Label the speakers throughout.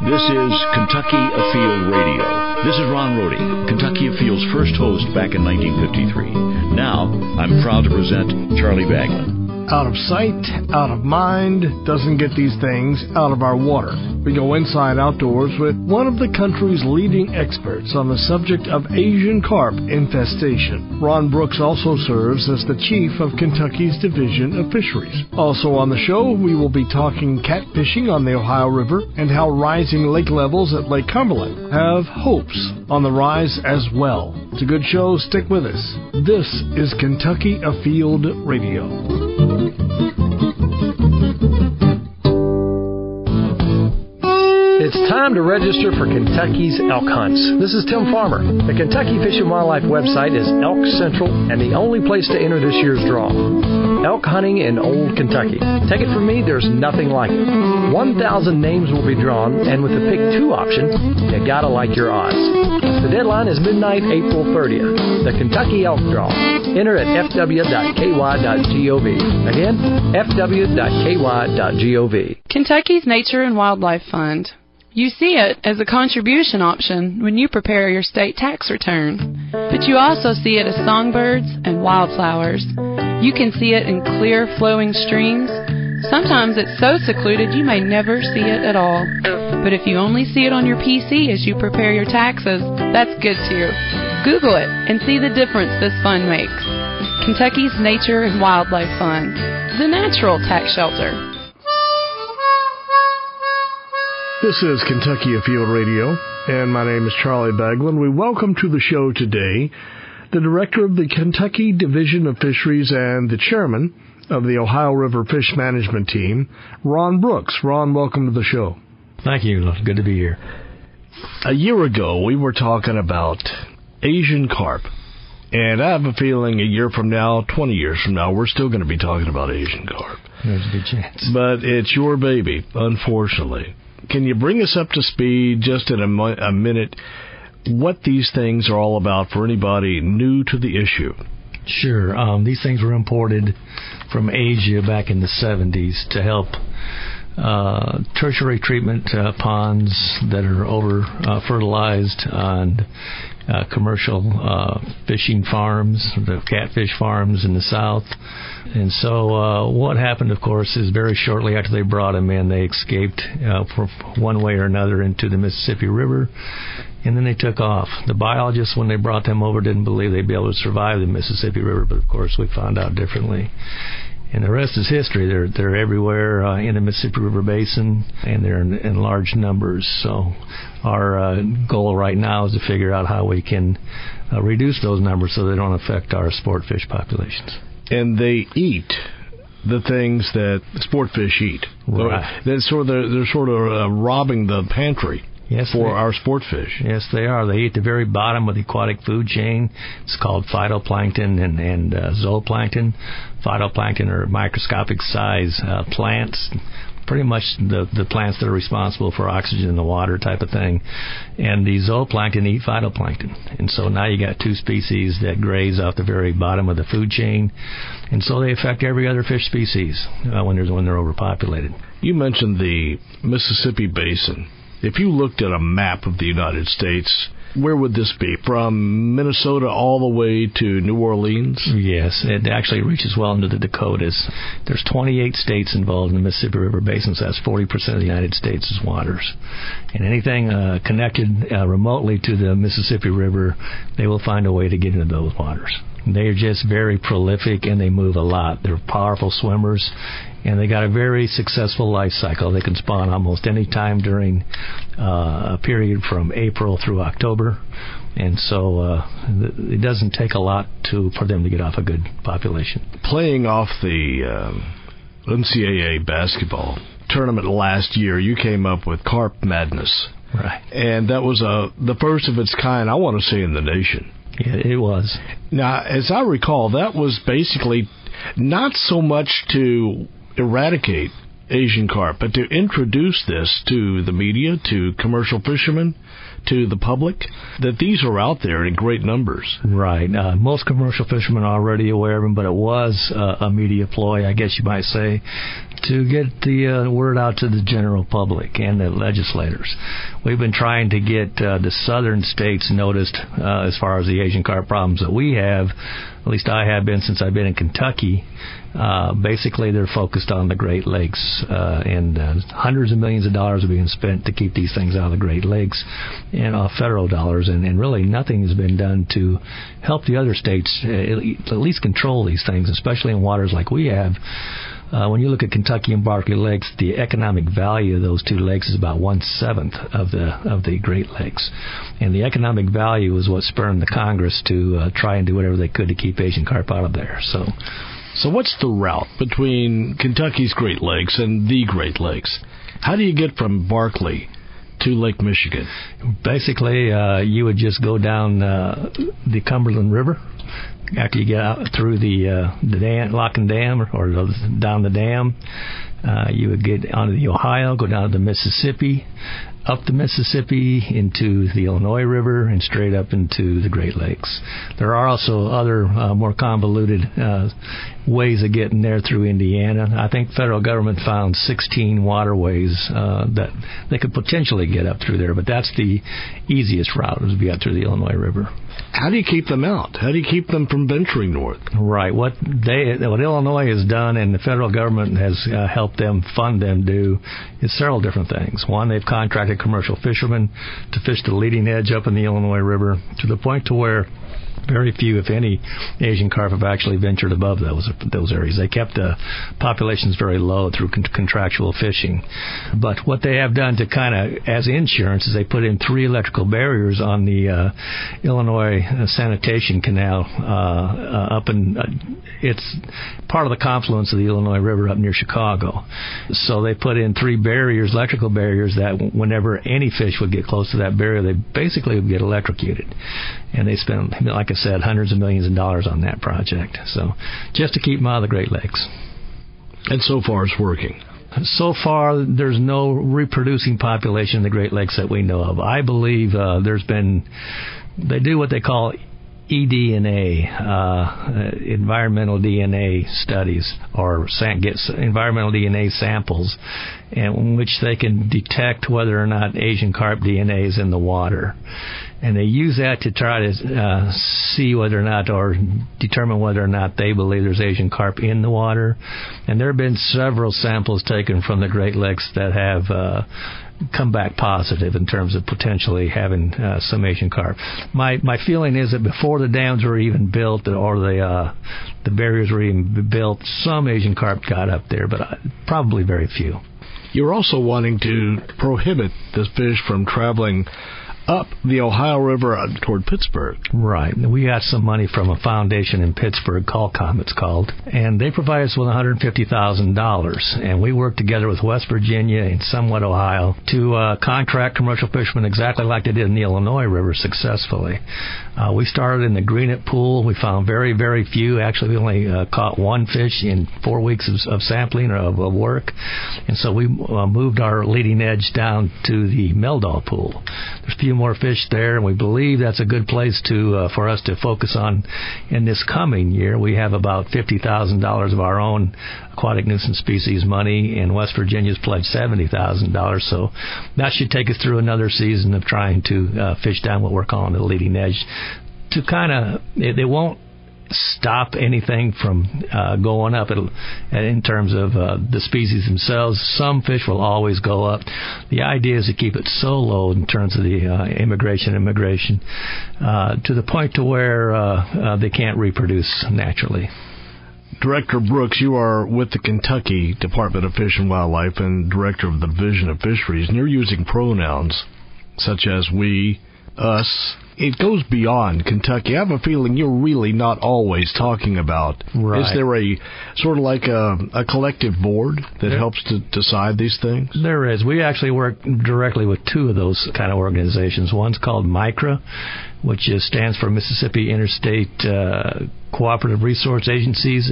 Speaker 1: This is Kentucky Afield Radio. This is Ron Rohde, Kentucky Afield's first host back in 1953. Now, I'm proud to present Charlie Baglin.
Speaker 2: Out of sight, out of mind, doesn't get these things out of our water. We go inside outdoors with one of the country's leading experts on the subject of Asian carp infestation. Ron Brooks also serves as the chief of Kentucky's Division of Fisheries. Also on the show, we will be talking catfishing on the Ohio River and how rising lake levels at Lake Cumberland have hopes on the rise as well. It's a good show. Stick with us. This is Kentucky Afield Radio.
Speaker 3: It's time to register for Kentucky's elk hunts. This is Tim Farmer. The Kentucky Fish and Wildlife website is Elk Central and the only place to enter this year's draw. Elk hunting in Old Kentucky. Take it from me, there's nothing like it. 1,000 names will be drawn, and with the Pick 2 option, you gotta like your odds. The deadline is midnight, April 30th. The Kentucky Elk Draw. Enter at fw.ky.gov. Again, fw.ky.gov.
Speaker 4: Kentucky's Nature and Wildlife Fund. You see it as a contribution option when you prepare your state tax return. But you also see it as songbirds and wildflowers. You can see it in clear, flowing streams. Sometimes it's so secluded you may never see it at all. But if you only see it on your PC as you prepare your taxes, that's good too. Google it and see the difference this fund makes. Kentucky's Nature and Wildlife Fund, the natural tax shelter.
Speaker 2: This is Kentucky Afield Radio, and my name is Charlie Baglin. We welcome to the show today the director of the Kentucky Division of Fisheries and the chairman of the Ohio River Fish Management Team, Ron Brooks. Ron, welcome to the show.
Speaker 5: Thank you. Good to be here.
Speaker 2: A year ago, we were talking about Asian carp, and I have a feeling a year from now, 20 years from now, we're still going to be talking about Asian carp.
Speaker 5: There's a good chance.
Speaker 2: But it's your baby, unfortunately. Can you bring us up to speed just in a minute what these things are all about for anybody new to the issue?
Speaker 5: Sure. These things were imported from Asia back in the 70s to help tertiary treatment ponds that are over-fertilized on commercial fishing farms, the catfish farms in the south. And so what happened, of course, is very shortly after they brought them in, they escaped for one way or another into the Mississippi River, and then they took off. The biologists, when they brought them over, didn't believe they'd be able to survive the Mississippi River, but of course we found out differently. And the rest is history. They're everywhere in the Mississippi River Basin, and they're in large numbers. So our goal right now is to figure out how we can reduce those numbers so they don't affect our sport fish populations.
Speaker 2: And they eat the things that sport fish eat.
Speaker 5: Right.
Speaker 2: They're sort of robbing the pantry.
Speaker 5: Yes,
Speaker 2: for our sport fish.
Speaker 5: Yes, they are. They eat the very bottom of the aquatic food chain. It's called phytoplankton and zooplankton. Phytoplankton are microscopic size plants, pretty much the plants that are responsible for oxygen in the water type of thing. And the zooplankton eat phytoplankton. And so now you got two species that graze off the very bottom of the food chain. And so they affect every other fish species when they're overpopulated. You mentioned the Mississippi Basin. If you looked at a map of the United States, where would this be? From Minnesota all the way to New Orleans? Yes, it actually reaches well into the Dakotas. There's 28 states involved in the Mississippi River Basin, so that's 40% of the United States' waters. And anything connected remotely to the Mississippi River, they will find a way to get into those waters. They are just very prolific, and they move a lot. They're powerful swimmers, and they got a very successful life cycle. They can spawn almost any time during a period from April through October, and so it doesn't take a lot for them to get off a good population.
Speaker 2: Playing off the NCAA basketball tournament last year, you came up with Carp Madness.
Speaker 5: Right.
Speaker 2: And that was the first of its kind, I want to say, in the nation.
Speaker 5: Yeah, it was.
Speaker 2: Now, as I recall, that was basically not so much to eradicate Asian carp, but to introduce this to the media, to commercial fishermen, to the public, that these are out there in great numbers.
Speaker 5: Right. Most commercial fishermen are already aware of them, but it was a media ploy, I guess you might say, to get the word out to the general public and the legislators. We've been trying to get the southern states noticed as far as the Asian carp problems that we have. At least I have been since I've been in Kentucky. Basically, they're focused on the Great Lakes, and hundreds of millions of dollars are being spent to keep these things out of the Great Lakes, and federal dollars, and really nothing has been done to help the other states at least control these things, especially in waters like we have. When you look at Kentucky and Barkley Lakes, the economic value of those two lakes is about 1/7 of the Great Lakes, and the economic value is what spurred the Congress to try and do whatever they could to keep Asian carp out of there.
Speaker 2: So what's the route between Kentucky's Great Lakes and the Great Lakes? How do you get from Barkley to Lake Michigan?
Speaker 5: Basically, you would just go down the Cumberland River. After you get out through the dam, Locken Dam, or down the dam, you would get onto the Ohio, go down to the Mississippi, up the Mississippi into the Illinois River, and straight up into the Great Lakes. There are also other more convoluted ways of getting there through Indiana. I think the federal government found 16 waterways that they could potentially get up through there, but that's the easiest route, is to be up through the Illinois River.
Speaker 2: How do you keep them out? How do you keep them from venturing north?
Speaker 5: Right. What Illinois has done, and the federal government has helped them fund them do, is several different things. One, they've contracted commercial fishermen to fish the leading edge up in the Illinois River, to the point to where very few, if any, Asian carp have actually ventured above those areas. They kept the populations very low through contractual fishing. But what they have done to kind of, as insurance, is they put in 3 electrical barriers on the Illinois sanitation canal up in, it's part of the confluence of the Illinois River up near Chicago. So they put in 3 barriers, electrical barriers, that whenever any fish would get close to that barrier, they basically would get electrocuted. And they spent, like I said, hundreds of millions of dollars on that project. So just to keep them out of the Great Lakes.
Speaker 2: And so far it's working.
Speaker 5: So far, there's no reproducing population in the Great Lakes that we know of. I believe they do what they call eDNA, environmental DNA studies, or get environmental DNA samples, in which they can detect whether or not Asian carp DNA is in the water. And they use that to try to see whether or not, or determine whether or not they believe there's Asian carp in the water. And there have been several samples taken from the Great Lakes that have come back positive in terms of potentially having some Asian carp. My feeling is that before the dams were even built, or the barriers were even built, some Asian carp got up there, but probably very few.
Speaker 2: You're also wanting to prohibit this fish from traveling up the Ohio River toward Pittsburgh.
Speaker 5: Right. We got some money from a foundation in Pittsburgh, Qualcomm it's called, and they provide us with $150,000. And we worked together with West Virginia and somewhat Ohio to contract commercial fishermen exactly like they did in the Illinois River successfully. We started in the Greenet Pool. We found very, very few. Actually, we only caught 1 fish in 4 weeks of sampling or of work. And so we moved our leading edge down to the Meldal Pool. There's a few more fish there, and we believe that's a good place for us to focus on in this coming year. We have about $50,000 of our own aquatic nuisance species money, and West Virginia's pledged $70,000. So that should take us through another season of trying to fish down what we're calling the leading edge. To kind of, they won't stop anything from going up in terms of the species themselves. Some fish will always go up. The idea is to keep it so low in terms of the immigration to the point to where they can't reproduce naturally.
Speaker 2: Director Brooks, you are with the Kentucky Department of Fish and Wildlife and Director of the Division of Fisheries, and you're using pronouns such as we, us. It goes beyond Kentucky. I have a feeling you're really not always talking about.
Speaker 5: Right.
Speaker 2: Is there a sort of like a collective board that helps to decide these things?
Speaker 5: There is. We actually work directly with 2 of those kind of organizations. One's called MICRA, which stands for Mississippi Interstate Cooperative Resource Agencies,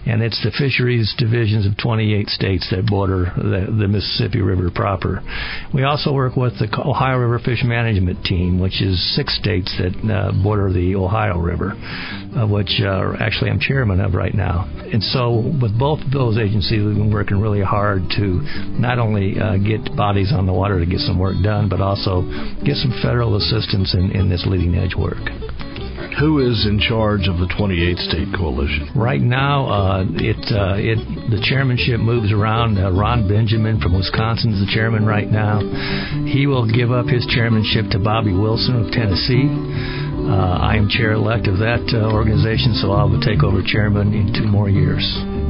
Speaker 5: and it's the fisheries divisions of 28 states that border the Mississippi River proper. We also work with the Ohio River Fish Management Team, which is 6 states that border the Ohio River, which actually I'm chairman of right now. And so with both of those agencies, we've been working really hard to not only get bodies on the water to get some work done, but also get some federal assistance in this leading edge work.
Speaker 2: Who is in charge of the 28-state coalition?
Speaker 5: Right now, the chairmanship moves around. Ron Benjamin from Wisconsin is the chairman right now. He will give up his chairmanship to Bobby Wilson of Tennessee. I am chair-elect of that organization, so I will take over chairman in 2 more years.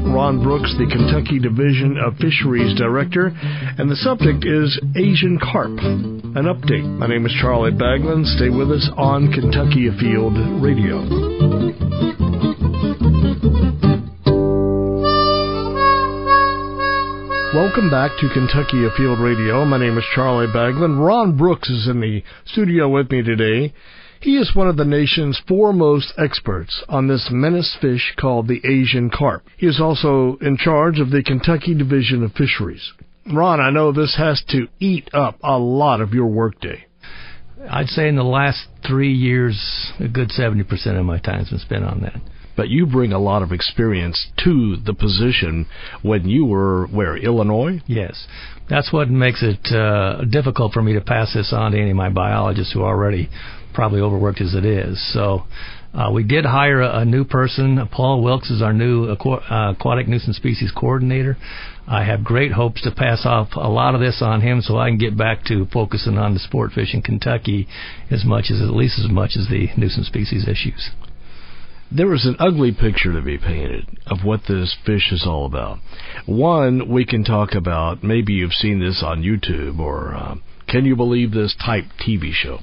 Speaker 2: Ron Brooks, the Kentucky Division of Fisheries Director, and the subject is Asian Carp. An update. My name is Charlie Baglan. Stay with us on Kentucky Afield Radio. Welcome back to Kentucky Afield Radio. My name is Charlie Baglan. Ron Brooks is in the studio with me today. He is one of the nation's foremost experts on this menace fish called the Asian carp. He is also in charge of the Kentucky Division of Fisheries. Ron, I know this has to eat up a lot of your workday.
Speaker 5: I'd say in the last 3 years, a good 70% of my time's been spent on that.
Speaker 2: But you bring a lot of experience to the position when you were, Illinois?
Speaker 5: Yes. That's what makes it difficult for me to pass this on to any of my biologists who are already probably overworked as it is. So we did hire a new person. Paul Wilkes is our new aquatic nuisance species coordinator. I have great hopes to pass off a lot of this on him so I can get back to focusing on the sport fish in Kentucky at least as much as the nuisance species issues.
Speaker 2: There is an ugly picture to be painted of what this fish is all about. One, we can talk about, maybe you've seen this on YouTube or Can You Believe This type TV show,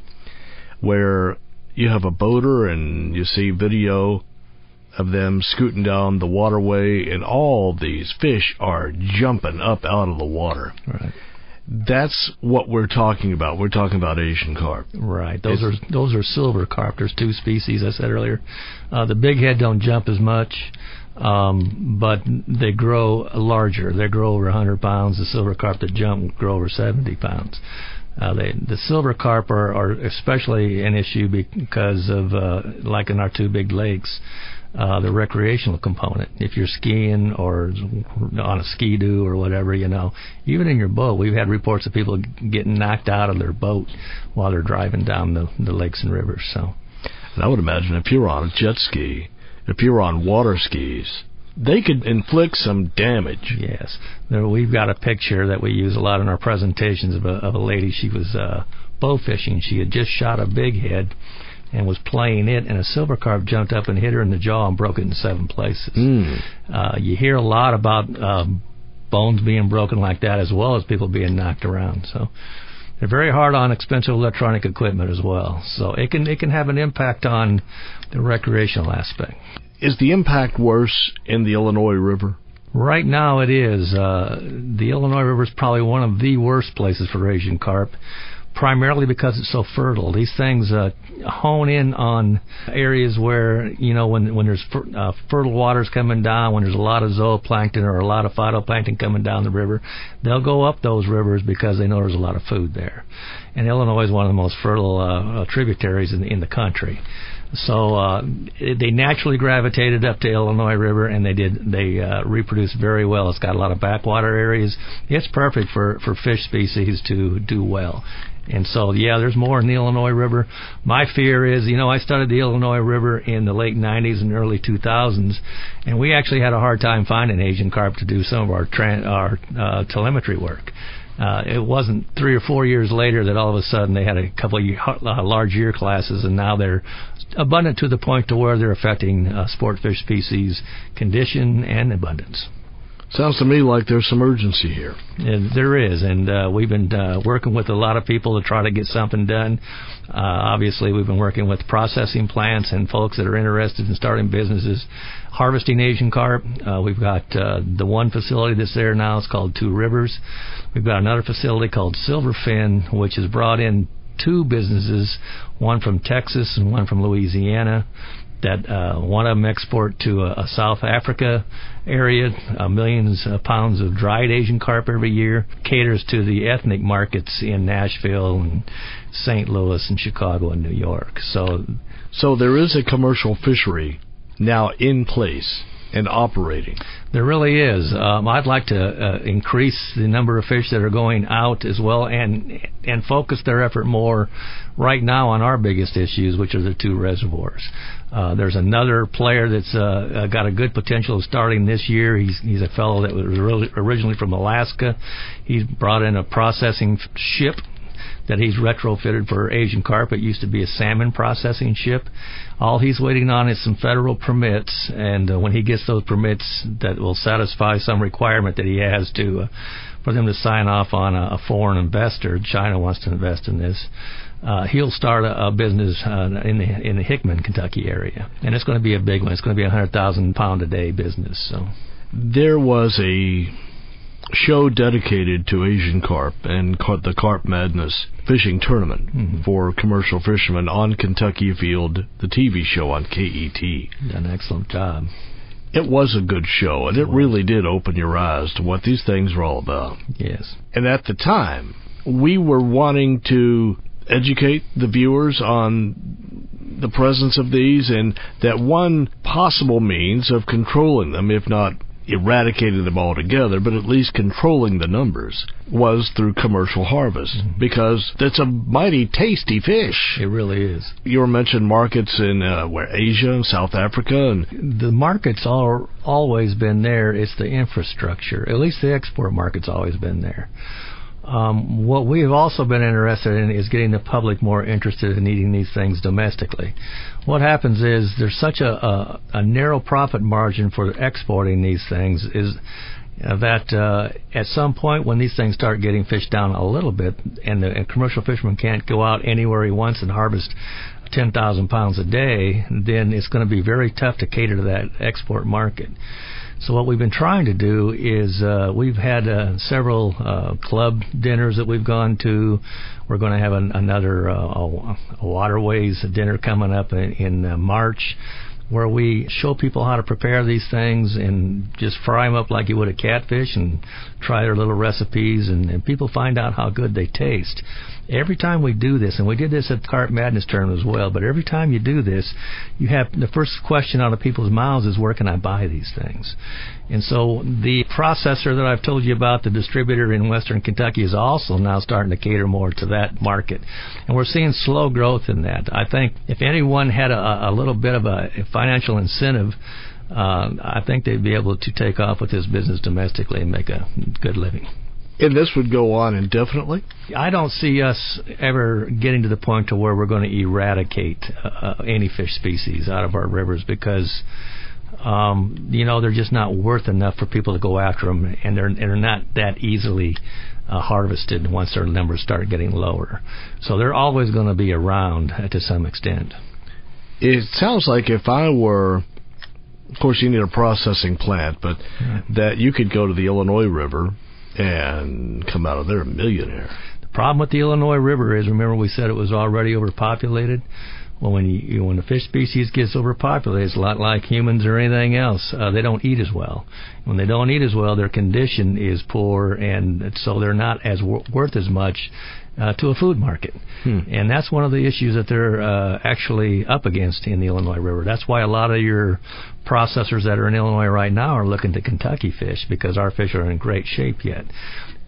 Speaker 2: where you have a boater and you see video of them scooting down the waterway and all these fish are jumping up out of the water.
Speaker 5: Right.
Speaker 2: That's what we're talking about. We're talking about Asian carp.
Speaker 5: Right. Those are silver carp. There's 2 species, I said earlier. The big head don't jump as much, but they grow larger. They grow over 100 pounds. The silver carp that jump grow over 70 pounds. The silver carp are especially an issue because of, like in our 2 big lakes, the recreational component. If you're skiing or on a ski-doo or whatever, even in your boat, we've had reports of people getting knocked out of their boat while they're driving down the lakes and rivers. So,
Speaker 2: and I would imagine if you're on a jet ski, if you're on water skis, they could inflict some damage.
Speaker 5: Yes. We've got a picture that we use a lot in our presentations of a lady. She was bow fishing. She had just shot a big head and was playing it, and a silver carp jumped up and hit her in the jaw and broke it in 7 places. You hear a lot about bones being broken like that, as well as people being knocked around. So they're very hard on expensive electronic equipment as well. So it can have an impact on the recreational aspect.
Speaker 2: Is the impact worse in the Illinois River?
Speaker 5: Right now it is. The Illinois River is probably one of the worst places for Asian carp, primarily because it's so fertile. These things hone in on areas where, when there's fertile waters coming down, when there's a lot of zooplankton or a lot of phytoplankton coming down the river, they'll go up those rivers because they know there's a lot of food there. And Illinois is one of the most fertile tributaries in the country. So they naturally gravitated up to Illinois River, and they reproduced very well. It's got a lot of backwater areas. It's perfect for fish species to do well. And so, there's more in the Illinois River. My fear is, I studied the Illinois River in the late 90s and early 2000s, and we actually had a hard time finding Asian carp to do some of our telemetry work. It wasn't 3 or 4 years later that all of a sudden they had a couple of large year classes, and now they're abundant to the point to where they're affecting sport fish species condition and abundance.
Speaker 2: Sounds to me like there's some urgency here.
Speaker 5: And there is, and we've been working with a lot of people to try to get something done. Obviously, we've been working with processing plants and folks that are interested in starting businesses harvesting Asian carp. We've got the one facility that's there now. It's called 2 Rivers. We've got another facility called Silverfin, which has brought in two businesses, one from Texas and one from Louisiana, that one of them export to a South Africa area, millions of pounds of dried Asian carp every year, caters to the ethnic markets in Nashville and St. Louis and Chicago and New York. So
Speaker 2: there is a commercial fishery now in place and operating.
Speaker 5: There really is. I'd like to increase the number of fish that are going out as well, and focus their effort more right now on our biggest issues, which are the two reservoirs. There's another player that's got a good potential of starting this year. He's a fellow that was originally from Alaska. He's brought in a processing ship that he's retrofitted for Asian carp. It used to be a salmon processing ship. All he's waiting on is some federal permits, and when he gets those permits that will satisfy some requirement that he has to for them to sign off on a foreign investor, China wants to invest in this, he'll start a business in the Hickman, Kentucky area, and it's going to be a big one. It's going to be a 100,000 pound a day business. So
Speaker 2: there was a show dedicated to Asian carp and the Carp Madness fishing tournament for commercial fishermen on Kentucky Afield, the TV show on KET.
Speaker 5: Done an excellent job.
Speaker 2: It was a good show, and it really did open your eyes to what these things were all about.
Speaker 5: Yes.
Speaker 2: And at the time, we were wanting to educate the viewers on the presence of these, and that one possible means of controlling them, if not eradicating them altogether, but at least controlling the numbers, was through commercial harvest, because it's a mighty tasty fish.
Speaker 5: It really is.
Speaker 2: You were mentioning markets in Asia and South Africa, and
Speaker 5: the market's always been there. It's the infrastructure. At least the export market's always been there. What we have also been interested in is getting the public more interested in eating these things domestically. What happens is there's such a narrow profit margin for exporting these things is that at some point when these things start getting fished down a little bit, and the commercial fisherman can't go out anywhere he wants and harvest 10,000 pounds a day, then it's going to be very tough to cater to that export market. So what we've been trying to do is we've had several club dinners that we've gone to. We're going to have another waterways dinner coming up in March, where we show people how to prepare these things and just fry them up like you would a catfish and try their little recipes, and people find out how good they taste. Every time we do this, and we did this at the Carp Madness tournament as well, but every time you do this, you have the first question out of people's mouths is, where can I buy these things? And so the processor that I've told you about, the distributor in western Kentucky, is also now starting to cater more to that market. And we're seeing slow growth in that. I think if anyone had a little bit of a financial incentive, I think they'd be able to take off with this business domestically and make a good living.
Speaker 2: And this would go on indefinitely?
Speaker 5: I don't see us ever getting to the point to where we're going to eradicate any fish species out of our rivers, because they're just not worth enough for people to go after them, and they're not that easily harvested once their numbers start getting lower. So they're always going to be around to some extent.
Speaker 2: It sounds like if I were, of course you need a processing plant, but that you could go to the Illinois River and come out of there a millionaire.
Speaker 5: The problem with the Illinois River is, remember we said it was already overpopulated? Well, when the fish species gets overpopulated, it's a lot like humans or anything else. They don't eat as well. When they don't eat as well, their condition is poor, and so they're not as worth as much to a food market. And that's one of the issues that they're actually up against in the Illinois River. That's why a lot of your processors that are in Illinois right now are looking to Kentucky fish, because our fish are in great shape yet.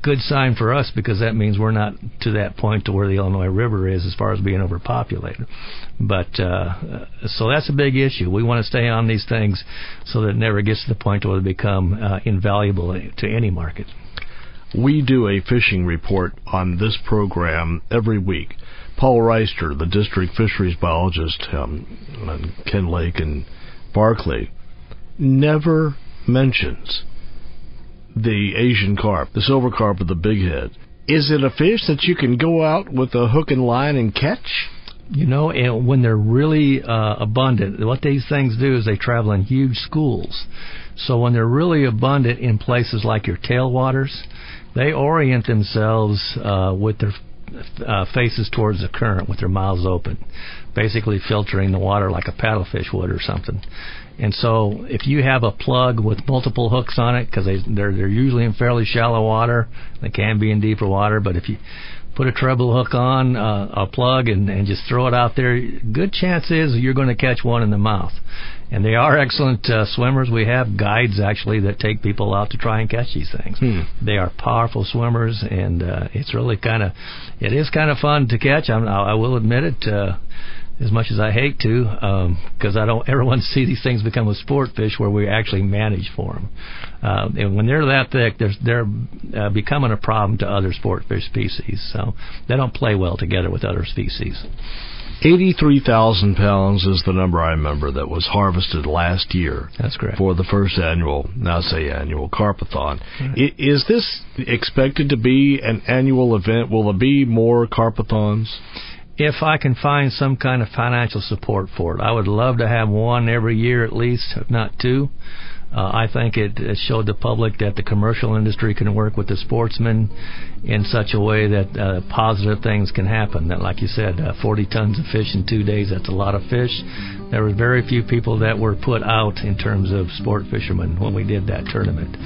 Speaker 5: Good sign for us, because that means we're not to that point to where the Illinois River is as far as being overpopulated. But so that's a big issue. We want to stay on these things so that it never gets to the point where they become invaluable to any market.
Speaker 2: We do a fishing report on this program every week. Paul Reister, the district fisheries biologist on Ken Lake and Barclay, never mentions the Asian carp, the silver carp with the big head. Is it a fish that you can go out with a hook and line and catch?
Speaker 5: And when they're really abundant, what these things do is they travel in huge schools. So when they're really abundant in places like your tailwaters, they orient themselves with their faces towards the current with their mouths open, basically filtering the water like a paddlefish would or something. And so if you have a plug with multiple hooks on it, because they're usually in fairly shallow water, they can be in deeper water, but if you put a treble hook on a plug and just throw it out there, good chance is you're going to catch one in the mouth. And they are excellent swimmers. We have guides, actually, that take people out to try and catch these things. They are powerful swimmers, and it's really it is kind of fun to catch. I will admit it, as much as I hate to, because I don't ever want to see these things become a sport fish where we actually manage for them. And when they're that thick, they're becoming a problem to other sport fish species. So they don't play well together with other species.
Speaker 2: 83,000 pounds is the number I remember that was harvested last year.
Speaker 5: That's correct.
Speaker 2: For the first annual Carpathon. Right. Is this expected to be an annual event? Will there be more Carpathons?
Speaker 5: If I can find some kind of financial support for it, I would love to have one every year at least, if not two. I think it showed the public that the commercial industry can work with the sportsmen in such a way that positive things can happen. That, like you said, 40 tons of fish in 2 days, that's a lot of fish. There were very few people that were put out in terms of sport fishermen when we did that tournament.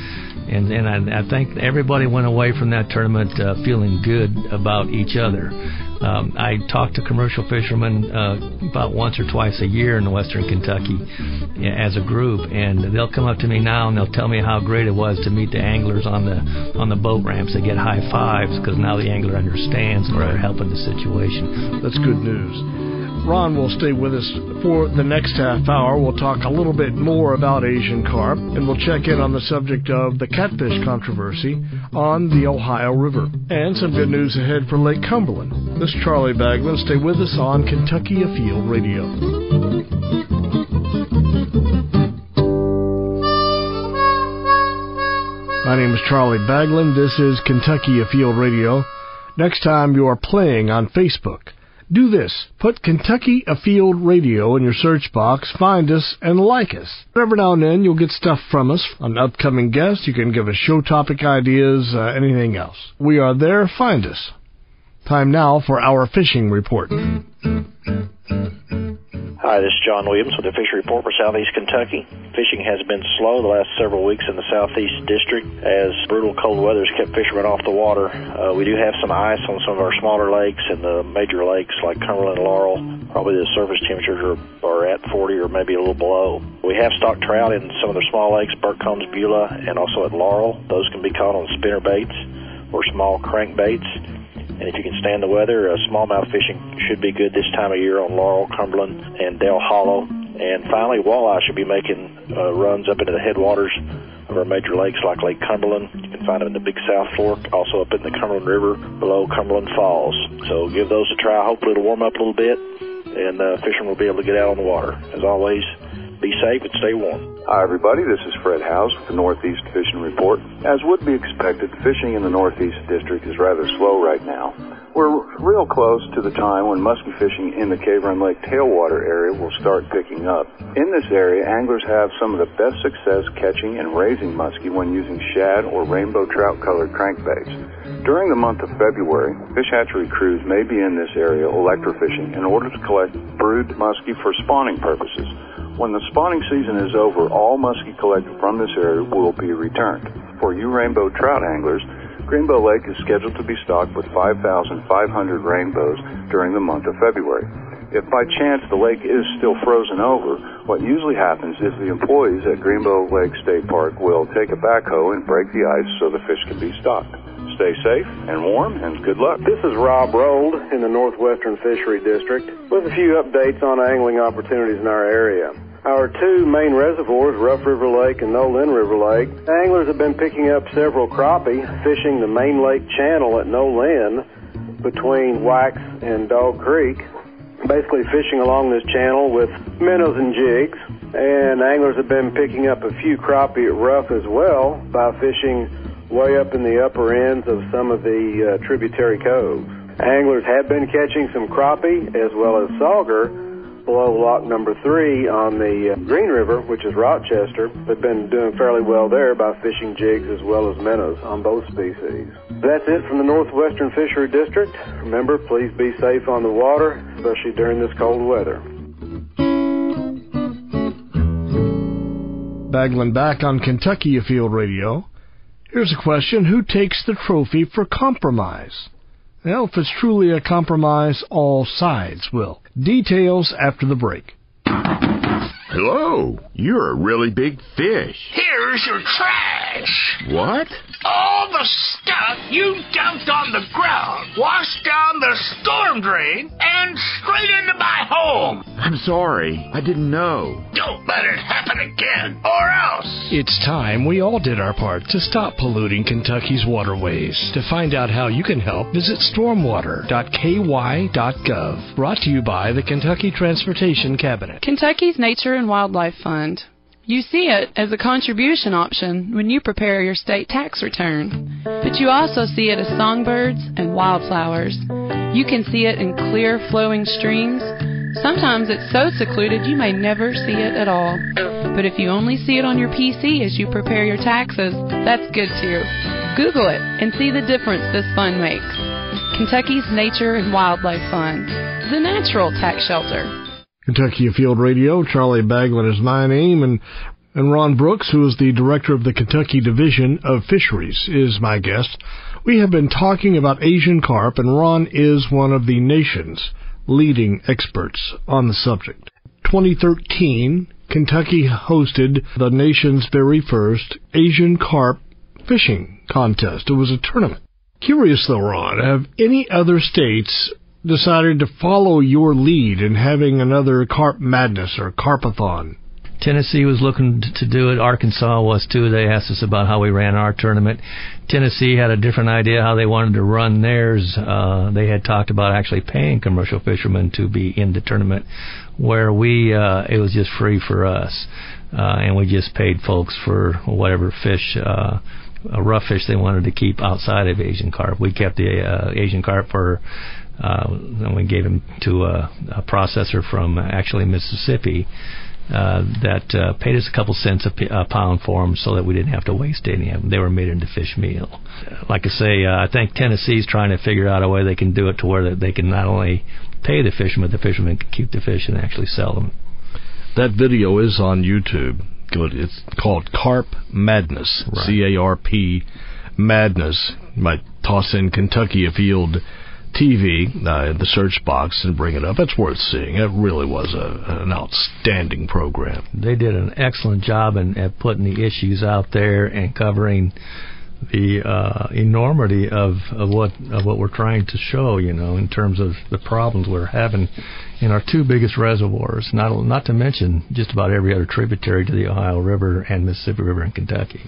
Speaker 5: And I think everybody went away from that tournament feeling good about each other. I talk to commercial fishermen about once or twice a year in western Kentucky as a group, and they'll come up to me now and they'll tell me how great it was to meet the anglers on the boat ramps. They get high fives because now the angler understands and they're helping the situation.
Speaker 2: That's good news. Ron will stay with us for the next half hour. We'll talk a little bit more about Asian carp, and we'll check in on the subject of the catfish controversy on the Ohio River. And some good news ahead for Lake Cumberland. This is Charlie Baglan. Stay with us on Kentucky Afield Radio. My name is Charlie Baglan. This is Kentucky Afield Radio. Next time you are playing on Facebook, do this. Put Kentucky Afield Radio in your search box, find us, and like us. Every now and then you'll get stuff from us on upcoming guests. You can give us show topic ideas, anything else. We are there. Find us. Time now for our fishing report.
Speaker 6: Hi, this is John Williams with the Fishery Report for Southeast Kentucky. Fishing has been slow the last several weeks in the Southeast District as brutal cold weather has kept fishermen off the water. We do have some ice on some of our smaller lakes and the major lakes like Cumberland and Laurel. Probably the surface temperatures are at 40 or maybe a little below. We have stocked trout in some of the small lakes, Burcombs, Beulah, and also at Laurel. Those can be caught on spinner baits or small crank baits. And if you can stand the weather, smallmouth fishing should be good this time of year on Laurel, Cumberland, and Dale Hollow. And finally, walleye should be making runs up into the headwaters of our major lakes like Lake Cumberland. You can find them in the Big South Fork, also up in the Cumberland River below Cumberland Falls. So give those a try. Hopefully it'll warm up a little bit, and fishermen will be able to get out on the water. As always, be safe and stay warm.
Speaker 7: Hi, everybody. This is Fred House with the Northeast Fishing Report. As would be expected, fishing in the Northeast District is rather slow right now. We're real close to the time when muskie fishing in the Cave Run Lake tailwater area will start picking up. In this area, anglers have some of the best success catching and raising muskie when using shad or rainbow trout-colored crankbaits. During the month of February, fish hatchery crews may be in this area electrofishing in order to collect brood muskie for spawning purposes. When the spawning season is over, all muskie collected from this area will be returned. For you rainbow trout anglers, Greenbow Lake is scheduled to be stocked with 5,500 rainbows during the month of February. If by chance the lake is still frozen over, what usually happens is the employees at Greenbow Lake State Park will take a backhoe and break the ice so the fish can be stocked. Stay safe and warm, and good luck.
Speaker 8: This is Rob Rold in the Northwestern Fishery District with a few updates on angling opportunities in our area. Our two main reservoirs, Rough River Lake and Nolin River Lake, anglers have been picking up several crappie fishing the main lake channel at Nolin between Wax and Dog Creek, basically fishing along this channel with minnows and jigs. And anglers have been picking up a few crappie at Rough as well by fishing way up in the upper ends of some of the tributary coves. Anglers have been catching some crappie as well as sauger below lock number 3 on the Green River, which is Rochester. They've been doing fairly well there by fishing jigs as well as minnows on both species. That's it from the Northwestern Fishery District. Remember, please be safe on the water, especially during this cold weather.
Speaker 2: Bagland back on Kentucky Afield Radio. Here's a question: who takes the trophy for compromise? Well, if it's truly a compromise, all sides will. Details after the break.
Speaker 9: Hello, you're a really big fish.
Speaker 10: Here's your trash.
Speaker 9: What?
Speaker 10: All the stuff you dumped on the ground, washed down the storm drain, and straight into my home.
Speaker 9: I'm sorry, I didn't know.
Speaker 10: Don't let it happen again, or else.
Speaker 2: It's time we all did our part to stop polluting Kentucky's waterways. To find out how you can help, visit stormwater.ky.gov. Brought to you by the Kentucky Transportation Cabinet.
Speaker 4: Kentucky's Nature and Wildlife Fund. You see it as a contribution option when you prepare your state tax return. But you also see it as songbirds and wildflowers. You can see it in clear flowing streams. Sometimes it's so secluded you may never see it at all. But if you only see it on your PC as you prepare your taxes, that's good too. Google it and see the difference this fund makes. Kentucky's Nature and Wildlife Fund, the natural tax shelter.
Speaker 2: Kentucky Afield Radio, Charlie Bagland is my name, and Ron Brooks, who is the director of the Kentucky Division of Fisheries, is my guest. We have been talking about Asian carp, and Ron is one of the nation's leading experts on the subject. 2013, Kentucky hosted the nation's very first Asian carp fishing contest. It was a tournament. Curious though, Ron, have any other states decided to follow your lead in having another Carp Madness or Carpathon?
Speaker 5: Tennessee was looking to do it. Arkansas was too. They asked us about how we ran our tournament. Tennessee had a different idea how they wanted to run theirs. They had talked about actually paying commercial fishermen to be in the tournament, where it was just free for us. And we just paid folks for whatever fish, rough fish they wanted to keep outside of Asian carp. We kept the Asian carp for... and we gave them to a processor from actually Mississippi that paid us a couple cents a pound for them so that we didn't have to waste any of them. They were made into fish meal. Like I say, I think Tennessee's trying to figure out a way they can do it to where they can not only pay the fishermen, the fishermen can keep the fish and actually sell them.
Speaker 2: That video is on YouTube. Good. It's called Carp Madness, right. C-A-R-P Madness. You might toss in Kentucky Afield TV in the search box and bring it up. It's worth seeing. It really was an outstanding program.
Speaker 5: They did an excellent job at putting the issues out there and covering the enormity of what we're trying to show, in terms of the problems we're having in our two biggest reservoirs, not to mention just about every other tributary to the Ohio River and Mississippi River in Kentucky.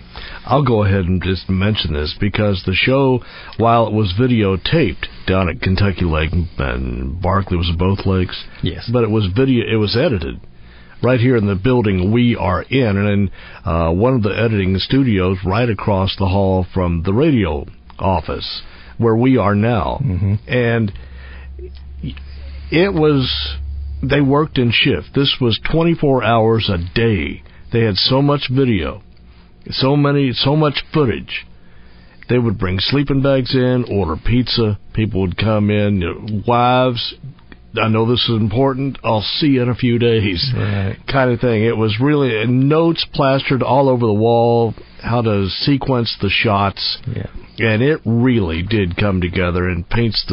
Speaker 2: I'll go ahead and just mention this because the show, while it was videotaped down at Kentucky Lake, and Barkley was at both lakes,
Speaker 5: yes,
Speaker 2: but it was edited right here in the building we are in, and in one of the editing studios right across the hall from the radio office where we are now.
Speaker 5: Mm-hmm.
Speaker 2: And they worked in shift. This was 24 hours a day. They had so much video, so much footage. They would bring sleeping bags in, order pizza. People would come in, wives, I know this is important, I'll see you in a few days,
Speaker 5: right,
Speaker 2: kind of thing. It was really notes plastered all over the wall, how to sequence the shots,
Speaker 5: yeah,
Speaker 2: and it really did come together and paints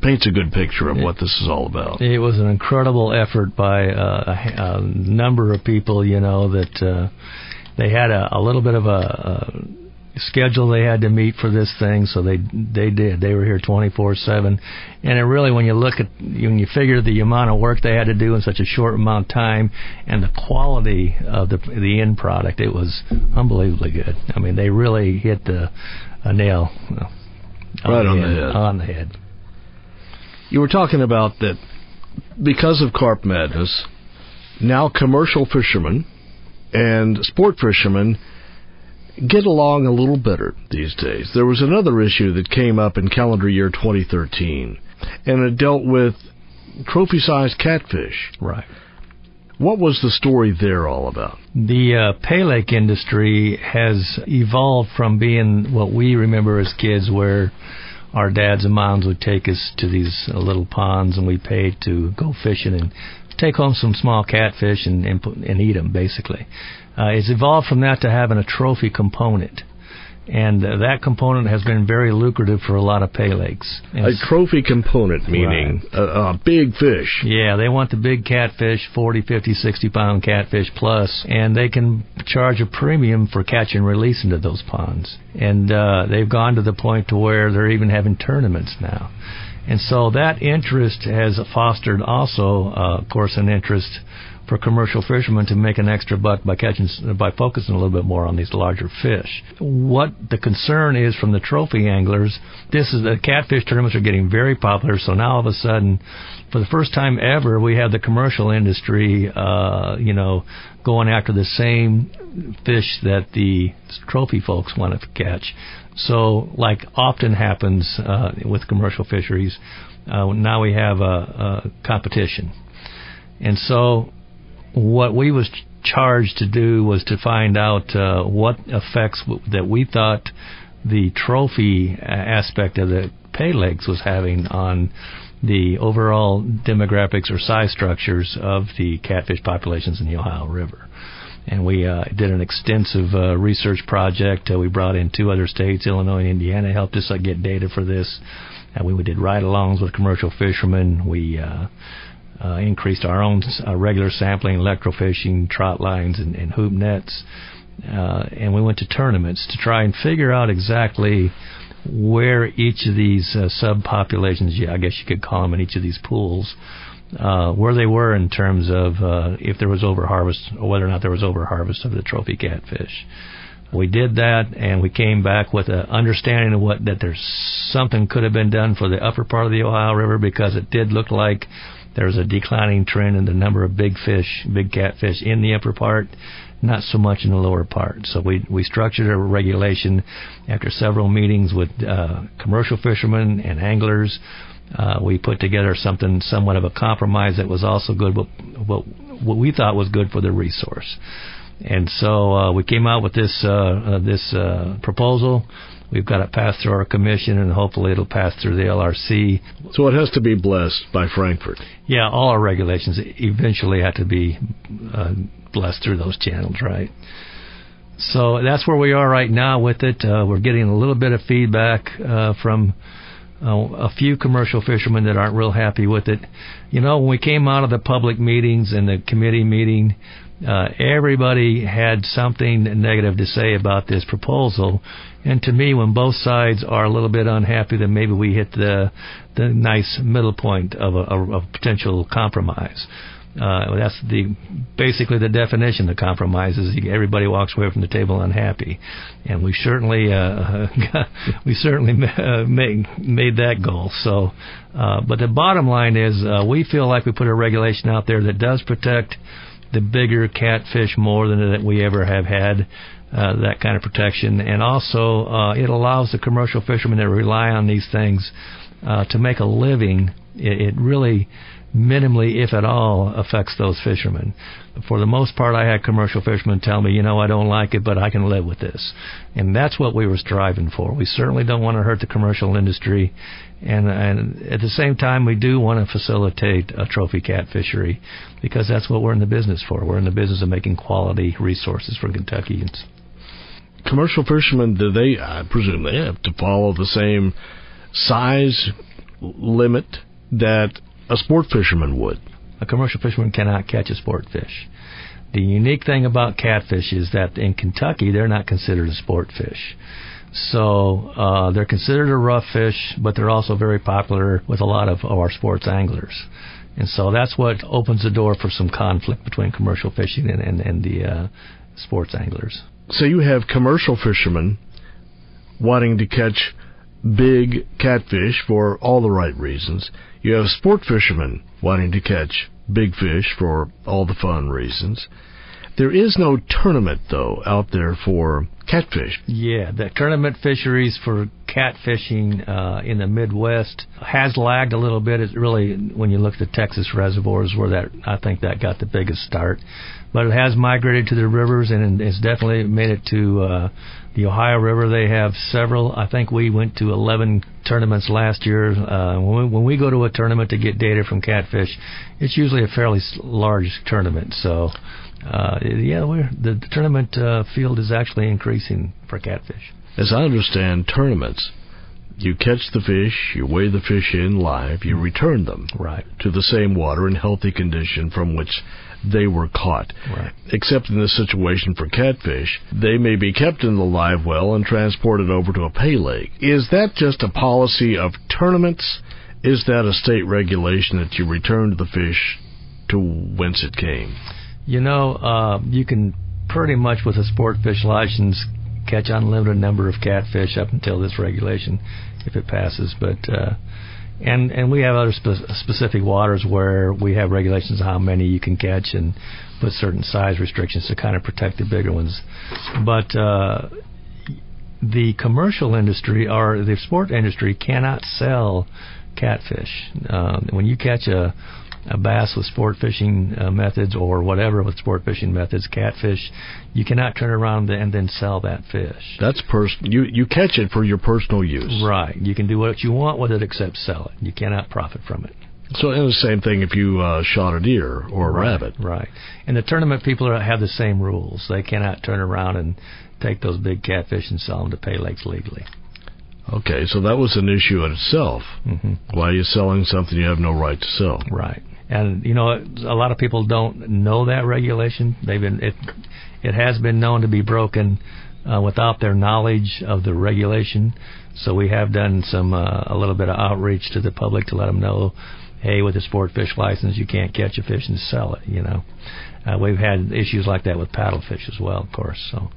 Speaker 2: a good picture of what this is all about.
Speaker 5: It was an incredible effort by a number of people, that they had a little bit of a schedule they had to meet for this thing, so they did. They were here 24/7, and it really, when you figure the amount of work they had to do in such a short amount of time and the quality of the end product, it was unbelievably good. I mean, they really hit a nail on the head. You were talking about that because of Carp Madness, now commercial fishermen and sport fishermen get along a little better these days. There was another issue that came up in calendar year 2013, and it dealt with trophy-sized catfish. Right.
Speaker 2: What was the story there all about?
Speaker 5: The pay lake industry has evolved from being what we remember as kids, where our dads and moms would take us to these little ponds and we paid to go fishing and take home some small catfish and eat them, basically. It's evolved from that to having a trophy component. And that component has been very lucrative for a lot of pay lakes.
Speaker 2: A trophy component, meaning a big fish.
Speaker 5: Yeah, they want the big catfish, 40, 50, 60-pound catfish plus, and they can charge a premium for catch and release into those ponds. And they've gone to the point to where they're even having tournaments now. And so that interest has fostered also, of course, an interest for commercial fishermen to make an extra buck by focusing a little bit more on these larger fish. What the concern is from the trophy anglers, the catfish tournaments are getting very popular, so now all of a sudden, for the first time ever, we have the commercial industry, going after the same fish that the trophy folks want to catch. So, like often happens with commercial fisheries, now we have a competition. And so what we was charged to do was to find out what effects that we thought the trophy aspect of the pay lakes was having on the overall demographics or size structures of the catfish populations in the Ohio River. And we did an extensive research project. We brought in 2 other states, Illinois and Indiana, helped us get data for this. We did ride-alongs with commercial fishermen. We increased our own regular sampling, electrofishing, trot lines, and hoop nets. And we went to tournaments to try and figure out exactly where each of these subpopulations, I guess you could call them, in each of these pools, where they were in terms of if there was overharvest or whether or not there was overharvest of the trophy catfish. We did that, and we came back with an understanding of that there's something could have been done for the upper part of the Ohio River, because it did look like there was a declining trend in the number of big catfish in the upper part, not so much in the lower part. So we structured a regulation after several meetings with commercial fishermen and anglers. We put together somewhat of a compromise that was also good, what we thought was good for the resource. And so we came out with this proposal. We've got it passed through our commission, and hopefully it'll pass through the LRC.
Speaker 2: So it has to be blessed by Frankfurt.
Speaker 5: Yeah, all our regulations eventually have to be blessed through those channels, right? So that's where we are right now with it. We're getting a little bit of feedback from a few commercial fishermen that aren't real happy with it. When we came out of the public meetings and the committee meeting, everybody had something negative to say about this proposal. And to me, when both sides are a little bit unhappy, then maybe we hit the nice middle point of a potential compromise. That's basically the definition of compromise, is everybody walks away from the table unhappy. And we certainly made that goal. So, but the bottom line is we feel like we put a regulation out there that does protect the bigger catfish more than that we ever have had. That kind of protection, and also it allows the commercial fishermen that rely on these things to make a living. It really minimally, if at all, affects those fishermen. For the most part, I had commercial fishermen tell me, I don't like it, but I can live with this. And that's what we were striving for. We certainly don't want to hurt the commercial industry, and at the same time, we do want to facilitate a trophy cat fishery, because that's what we're in the business for. We're in the business of making quality resources for Kentuckians.
Speaker 2: Commercial fishermen, I presume they have to follow the same size limit that a sport fisherman would.
Speaker 5: A commercial fisherman cannot catch a sport fish. The unique thing about catfish is that in Kentucky, they're not considered a sport fish. So they're considered a rough fish, but they're also very popular with a lot of our sports anglers. And so that's what opens the door for some conflict between commercial fishing and the sports anglers.
Speaker 2: So you have commercial fishermen wanting to catch big catfish for all the right reasons. You have sport fishermen wanting to catch big fish for all the fun reasons. There is no tournament, though, out there for catfish.
Speaker 5: Yeah, the tournament fisheries for catfishing in the Midwest has lagged a little bit. It's really, when you look at the Texas reservoirs, where I think that got the biggest start. But it has migrated to the rivers, and it's definitely made it to the Ohio River. They have several. I think we went to 11 tournaments last year. When we go to a tournament to get data from catfish, it's usually a fairly large tournament. So, the tournament field is actually increasing for catfish.
Speaker 2: As I understand tournaments, you catch the fish, you weigh the fish in live, you return them to the same water in healthy condition from which they were caught.
Speaker 5: Right.
Speaker 2: Except in this situation for catfish, they may be kept in the live well and transported over to a pay lake. Is that just a policy of tournaments? Is that a state regulation that you return to the fish to whence it came?
Speaker 5: You know, you can pretty much, with a sport fish license, catch unlimited number of catfish up until this regulation, if it passes. But and we have other specific waters where we have regulations on how many you can catch and put certain size restrictions to kind of protect the bigger ones. But the commercial industry or the sport industry cannot sell catfish. When you catch a bass with sport fishing methods or whatever with sport fishing methods, catfish, you cannot turn around and then sell that fish.
Speaker 2: That's you catch it for your personal use.
Speaker 5: Right. You can do what you want with it except sell it. You cannot profit from it.
Speaker 2: So it's the same thing if you shot a deer or a rabbit.
Speaker 5: Right. And the tournament people have the same rules. They cannot turn around and take those big catfish and sell them to pay lakes legally.
Speaker 2: Okay, so that was an issue in itself.
Speaker 5: Mm-hmm.
Speaker 2: Why are you selling something you have no right to sell?
Speaker 5: Right. And, you know, a lot of people don't know that regulation. It has been known to be broken without their knowledge of the regulation. So we have done a little bit of outreach to the public to let them know, hey, with a sport fish license, you can't catch a fish and sell it, you know. We've had issues like that with paddlefish as well, of course. So,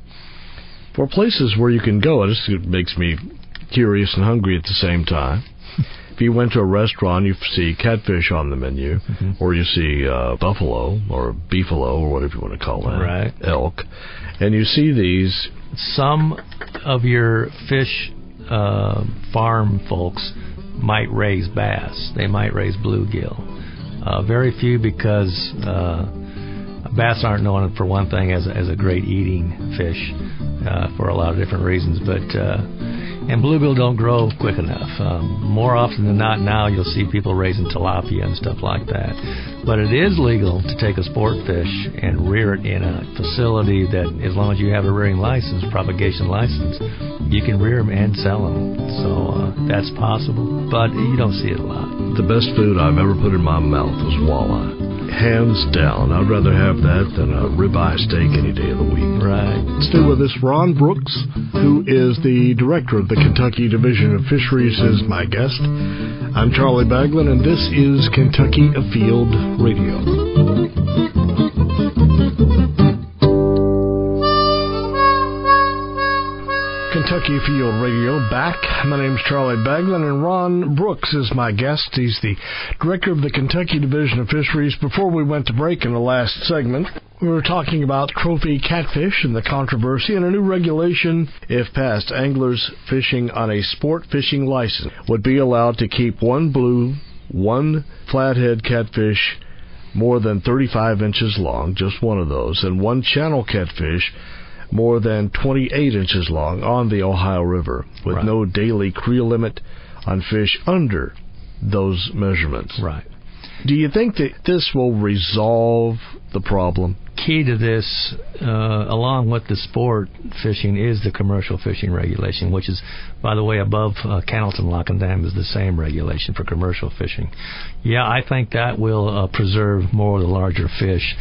Speaker 2: for places where you can go, it makes me curious and hungry at the same time. If you went to a restaurant, you see catfish on the menu, or you see buffalo or beefalo or whatever you want to call that, elk, and you see these.
Speaker 5: Some of your fish farm folks might raise bass. They might raise bluegill. Very few, because bass aren't known, for one thing, as a great eating fish for a lot of different reasons, but and bluegill don't grow quick enough. More often than not now you'll see people raising tilapia and stuff like that. But it is legal to take a sport fish and rear it in a facility that, as long as you have a rearing license, propagation license, you can rear them and sell them. So that's possible, but you don't see it a lot.
Speaker 2: The best food I've ever put in my mouth was walleye. Hands down. I'd rather have that than a ribeye steak any day of the week.
Speaker 5: Right.
Speaker 2: Still with us, Ron Brooks, who is the director of the Kentucky Division of Fisheries, is my guest. I'm Charlie Baglin, and this is Kentucky Afield Radio. Kentucky Afield Radio back. My name's Charlie Baglin, and Ron Brooks is my guest. He's the director of the Kentucky Division of Fisheries. Before we went to break in the last segment, we were talking about trophy catfish and the controversy and a new regulation. If passed, anglers fishing on a sport fishing license would be allowed to keep one flathead catfish more than 35 inches long, just one of those, and one channel catfish more than 28 inches long on the Ohio River, with no daily creel limit on fish under those measurements.
Speaker 5: Right.
Speaker 2: Do you think that this will resolve the problem?
Speaker 5: Key to this, along with the sport fishing, is the commercial fishing regulation, which is, by the way, above Cannelton Lock and Dam is the same regulation for commercial fishing. Yeah, I think that will preserve more of the larger fish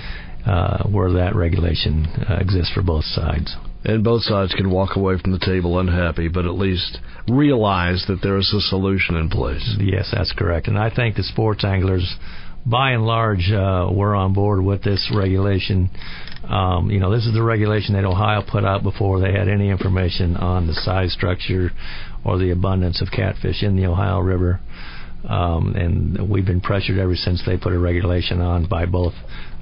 Speaker 5: where that regulation exists for both sides.
Speaker 2: And both sides can walk away from the table unhappy, but at least realize that there is a solution in place.
Speaker 5: Yes, that's correct. And I think the sports anglers, by and large, were on board with this regulation. This is the regulation that Ohio put out before they had any information on the size structure or the abundance of catfish in the Ohio River. and we've been pressured ever since they put a regulation on by both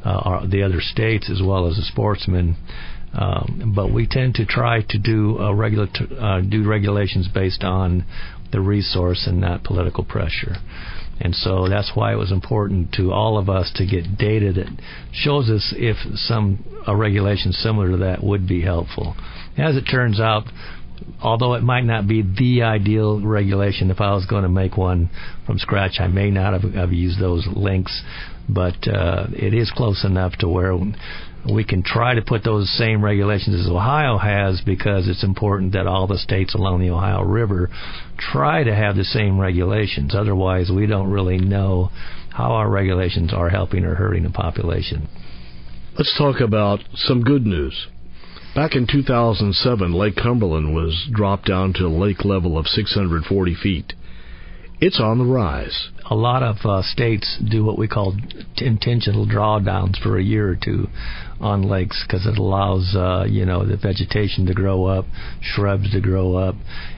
Speaker 5: the other states as well as the sportsmen. But we tend to try to do regulations based on the resource and not political pressure. And so that's why it was important to all of us to get data that shows us if a regulation similar to that would be helpful. As it turns out, although it might not be the ideal regulation, if I was going to make one from scratch, I may not have used those links, but it is close enough to where we can try to put those same regulations as Ohio has, because it's important that all the states along the Ohio River try to have the same regulations. Otherwise, we don't really know how our regulations are helping or hurting the population.
Speaker 2: Let's talk about some good news. Back in 2007, Lake Cumberland was dropped down to a lake level of 640 feet. It's on the rise.
Speaker 5: A lot of states do what we call intentional drawdowns for a year or two on lakes, because it allows the vegetation to grow up, shrubs to grow up,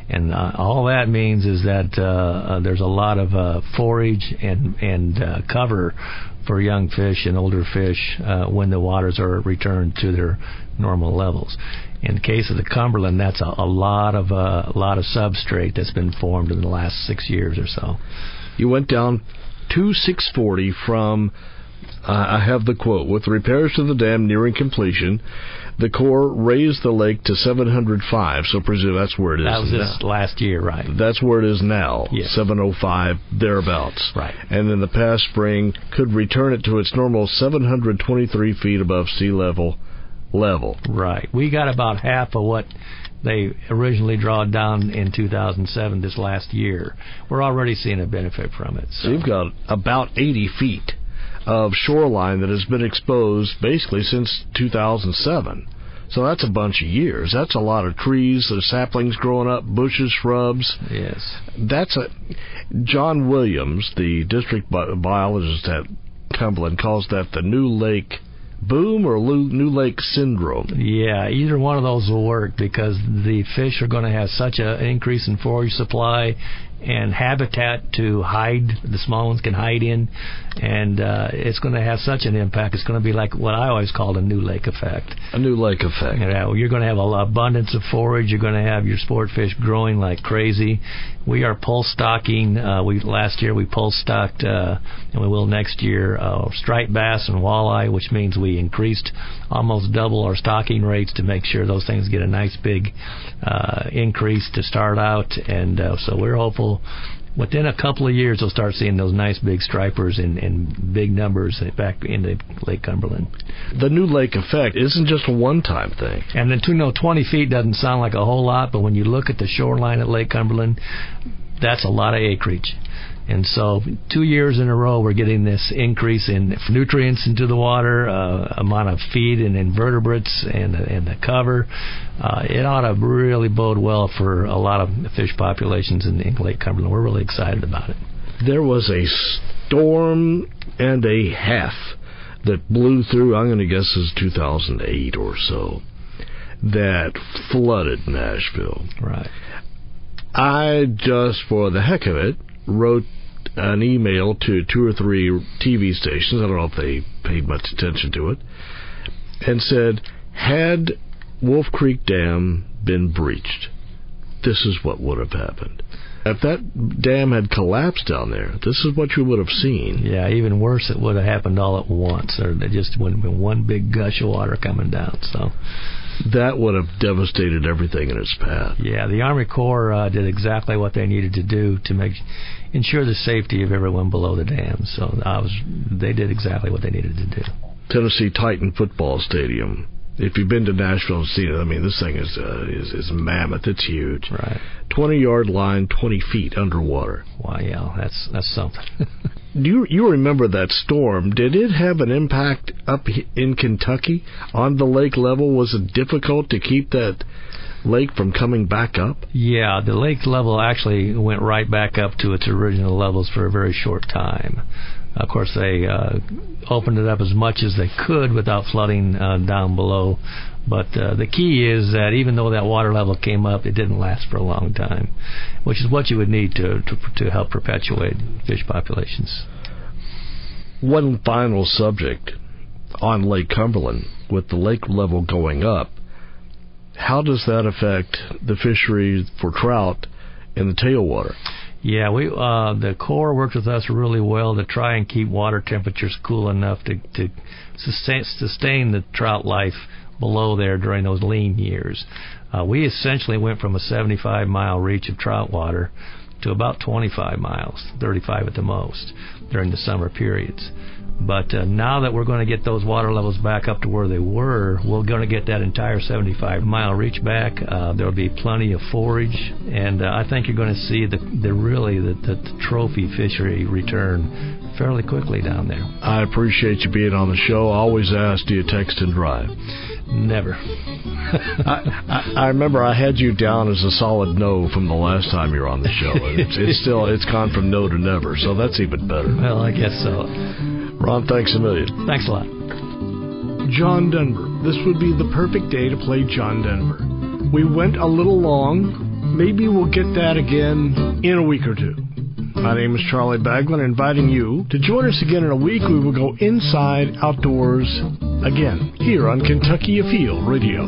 Speaker 5: and all that means is that there's a lot of forage and cover for young fish and older fish when the waters are returned to their normal levels. In the case of the Cumberland, that's a lot of substrate that's been formed in the last 6 years or so.
Speaker 2: You went down to 640 from, I have the quote, with repairs to the dam nearing completion, the Corps raised the lake to 705, so presume that's where it is now.
Speaker 5: That was this last year, right.
Speaker 2: That's where it is now,
Speaker 5: yes.
Speaker 2: 705, thereabouts.
Speaker 5: Right.
Speaker 2: And in the past spring, could return it to its normal 723 feet above sea level.
Speaker 5: Right. We got about half of what they originally drawed down in 2007 this last year. We're already seeing a benefit from it.
Speaker 2: So you've got about 80 feet of shoreline that has been exposed basically since 2007. So that's a bunch of years. That's a lot of trees, the saplings growing up, bushes, shrubs.
Speaker 5: Yes.
Speaker 2: John Williams, the district biologist at Cumberland, calls that the new lake boom or new lake syndrome.
Speaker 5: Yeah, either one of those will work, because the fish are going to have such an increase in forage supply and habitat to hide, the small ones can hide in, and it's going to have such an impact. It's going to be like what I always called a new lake effect.
Speaker 2: A new lake effect.
Speaker 5: You're going to have an abundance of forage. You're going to have your sport fish growing like crazy. We are pulse stocking. Last year we pulse stocked, and we will next year, striped bass and walleye, which means we increased almost double our stocking rates to make sure those things get a nice big increase to start out, and so we're hopeful within a couple of years we'll start seeing those nice big stripers in big numbers back into Lake Cumberland.
Speaker 2: The new lake effect isn't just a one-time thing.
Speaker 5: And then 20 feet doesn't sound like a whole lot, but when you look at the shoreline at Lake Cumberland, that's a lot of acreage. And so 2 years in a row we're getting this increase in nutrients into the water, amount of feed and invertebrates and the cover. It ought to really bode well for a lot of fish populations in Lake Cumberland. We're really excited about it.
Speaker 2: There was a storm and a half that blew through, I'm going to guess it was 2008 or so, that flooded Nashville.
Speaker 5: Right.
Speaker 2: I just, for the heck of it, wrote an email to 2 or 3 TV stations, I don't know if they paid much attention to it, and said, had Wolf Creek Dam been breached, this is what would have happened. If that dam had collapsed down there, this is what you would have seen.
Speaker 5: Yeah, even worse, it would have happened all at once, or there just would have been one big gush of water coming down. So
Speaker 2: that would have devastated everything in its path.
Speaker 5: Yeah, the Army Corps did exactly what they needed to do to ensure the safety of everyone below the dam. So they did exactly what they needed to do.
Speaker 2: Tennessee Titan Football Stadium. If you've been to Nashville and seen it, I mean, this thing is mammoth. It's huge.
Speaker 5: Right.
Speaker 2: 20-yard line, 20 feet underwater.
Speaker 5: Wow, yeah, that's something.
Speaker 2: Do you remember that storm? Did it have an impact up in Kentucky on the lake level? Was it difficult to keep that lake from coming back up?
Speaker 5: Yeah, the lake level actually went right back up to its original levels for a very short time. Of course, they opened it up as much as they could without flooding down below. But the key is that even though that water level came up, it didn't last for a long time, which is what you would need to help perpetuate fish populations.
Speaker 2: One final subject on Lake Cumberland, with the lake level going up, how does that affect the fishery for trout in the tailwater?
Speaker 5: Yeah, the Corps worked with us really well to try and keep water temperatures cool enough to sustain the trout life below there during those lean years. We essentially went from a 75-mile reach of trout water to about 25 miles, 35 at the most, during the summer periods. But now that we're going to get those water levels back up to where they were, we're going to get that entire 75-mile reach back. There'll be plenty of forage, and I think you're going to see the trophy fishery return fairly quickly down there.
Speaker 2: I appreciate you being on the show. I always ask, do you text and drive?
Speaker 5: Never.
Speaker 2: I remember I had you down as a solid no from the last time you were on the show. It's gone from no to never, so that's even better.
Speaker 5: Well, I guess so.
Speaker 2: Ron, thanks a million.
Speaker 5: Thanks a lot.
Speaker 2: John Denver. This would be the perfect day to play John Denver. We went a little long. Maybe we'll get that again in a week or two. My name is Charlie Baglin, inviting you to join us again in a week. We will go inside outdoors again here on Kentucky Afield Radio.